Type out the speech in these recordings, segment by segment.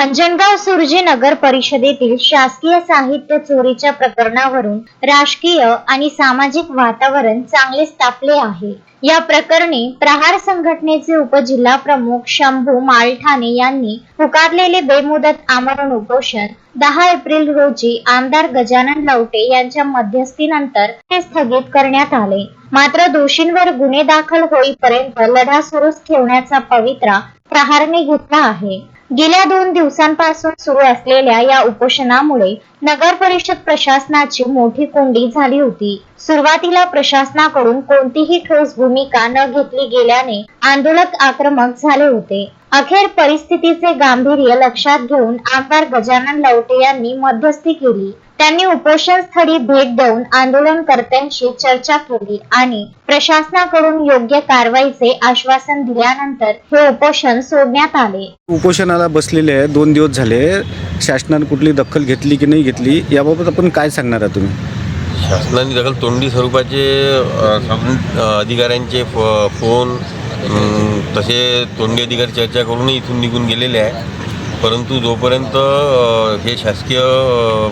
अंजनगाव सुर्जी नगर परिषदेतील शासकीय साहित्य चोरीच्या प्रकरणावरून राजकीय आणि सामाजिक वातावरण चांगलेच तापले आहे। या प्रकरणी प्रहार संघटनेचे उपजिल्हा प्रमुख शंभू मालठाणे यांनी पुकारलेले बेमुदत आमरण उपोषण 10 एप्रिल रोजी आमदार गजानन लवटे यांच्या मध्यस्थीनंतर हे स्थगित करण्यात आले। मात्र दोषींवर गुन्हे दाखल होईपर्यंत लढा सुरूच ठेवण्याचा पवित्रा प्रहारने घेतला आहे। गेल्या 2 दिवसांपासून सुरू असलेल्या या उपोषणामुळे नगर परिषद प्रशासनाची मोठी कोंडी झाली होती। सुरुवातीला प्रशासनाकडून कोणतीही ठोस भूमिका न घेतली गेल्याने आंदोलक आक्रमक झाले होते। अखेर परिस्थितीचे गांभीर्य लक्षात घेऊन आमदार गजानन लवटे यांनी मध्यस्थी केली। त्यांनी उपोषण स्थळी भेट देऊन आंदोलनकर्त्यांशी चर्चा केली आणि प्रशासनाकडून योग्य कारवाईचे आश्वासन दिल्यानंतर हे उपोषण सोडण्यात आले। उपोषणाला बसलेले 2 दिवस झाले, शासनाने कुठली दखल घेतली की नाही घेतली याबाबत आपण काय सांगणार आहात तुम्ही? शासनाने दखल तोंडी स्वरूपाचे अधिकाऱ्यांचे फोन तसे तोंडी अधिकारी चर्चा करून इथून निघून गेलेले आहे। परंतु जोपर्यंत हे शासकीय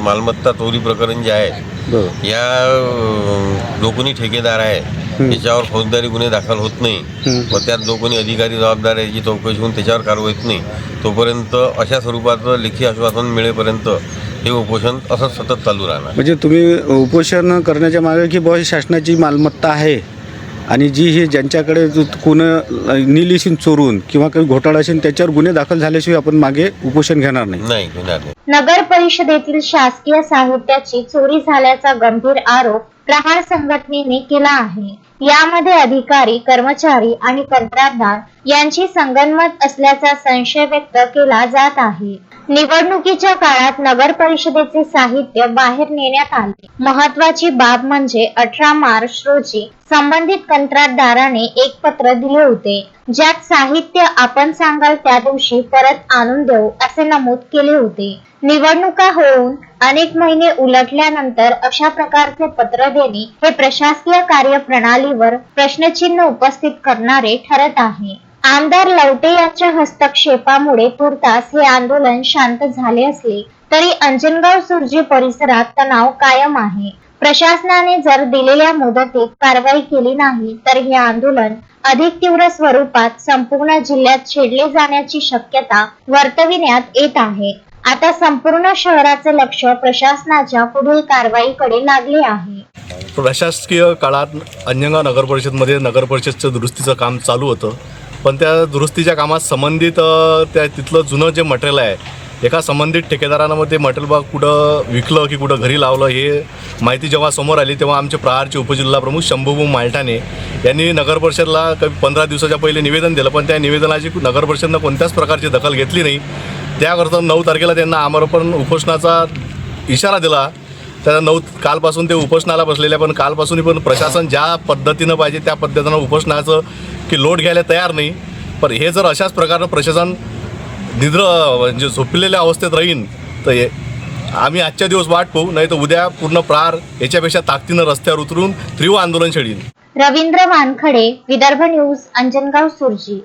मालमत्ता चोरी प्रकरण जे आहे या जो कोणी ठेकेदार आहे त्याच्यावर फौजदारी गुन्हे दाखल होत नाही व त्यात जो कोणी अधिकारी जबाबदार आहे याची चौकशी होऊन त्याच्यावर कारवाई होत नाही तोपर्यंत अशा स्वरूपाचं लेखी आश्वासन मिळेपर्यंत हे उपोषण असंच सतत चालू राहणार। म्हणजे तुम्ही उपोषण करण्याच्या मागे की बुवा शासनाची मालमत्ता आहे आणि जी हे ज्यांच्याकडे कोण निलिशिन चोरून किंवा काही घोटाळा असेल त्याच्यावर गुन्हे दाखल झाल्याशिवाय आपण मागे उपोषण घेणार नाही। नगर परिषदेतील शासकीय साहित्याची चोरी झाल्याचा गंभीर आरोप प्रहार संघटनेने केला आहे। यामध्ये अधिकारी, कर्मचारी आणि कंत्राटदार यांची संगनमत असल्याचा संशय व्यक्त केला जात आहे। निवडणुकीच्या काळात नगर परिषदेचे साहित्य बाहेर नेण्यात आले। महत्वाची बाब म्हणजे 18 मार्च रोजी संबंधित कंत्राटदाराने एक पत्र दिले होते ज्यात साहित्य आपण सांगाल त्या दिवशी परत आणून देऊ असे नमूद केले होते। निवडणुका होऊन अनेक महिने उलटल्यानंतर अशा प्रकारचे पत्र देणे हे प्रशासकीय कार्यप्रणालीवर प्रश्नचिन्ह उपस्थित करणारे ठरत आहे। आमदार लवटे यांच्या हस्तक्षेपामुळे तुर्तास हे आंदोलन शांत झाले असले तरी अंजनगाव सुर्जी परिसरात तणाव कायम आहे। प्रशासनाने जर दिलेल्या मुदतीत कारवाई केली नाही तर हे आंदोलन अधिक तीव्र स्वरूपात संपूर्ण जिल्ह्यात छेडले जाण्याची शक्यता वर्तविण्यात येत आहे। आता संपूर्ण शहराचे लक्ष प्रशासनाच्या पुढील कारवाईकडे लागले आहे। प्रशासकीय काळात अंजनगाव नगर परिषदमध्ये नगर परिषदचं दुरुस्तीचं काम चालू होतं, पण त्या दुरुस्तीच्या कामात संबंधित त्या तिथलं जुनं जे मटेरियल आहे एका संबंधित ठेकेदारानं ते मटेरियल कुठं विकलं की कुठं घरी लावलं हे माहिती जेव्हा समोर आली तेव्हा आमचे प्रहारचे उपजिल्हा प्रमुख शंभू मालठाणे यांनी नगर परिषदला 15 दिवसाच्या पहिले निवेदन दिलं, पण त्या निवेदनाची नगर परिषदनं कोणत्याच प्रकारची दखल घेतली नाही। त्याकरता 9 तारखेला त्यांना आमरण उपोषणाचा इशारा दिला। त्या 9 कालपासून ते उपोषणाला बसलेले, पण कालपासून पण प्रशासन ज्या पद्धतीनं पाहिजे त्या पद्धतीनं उपोषणाचं की लोट घ्यायला तयार नाही। पण हे जर अशाच प्रकारे प्रशासन म्हणजे झोपलेल्या अवस्थेत राहीन तर आम्ही आजच्या दिवस वाट पाहू, नाही तर उद्या पूर्ण प्रहार याच्यापेक्षा ताकदीनं रस्त्यावर उतरून तीव्र आंदोलन छेडीन। रवींद्र वानखडे, विदर्भ न्यूज, अंजनगाव सुर्जी।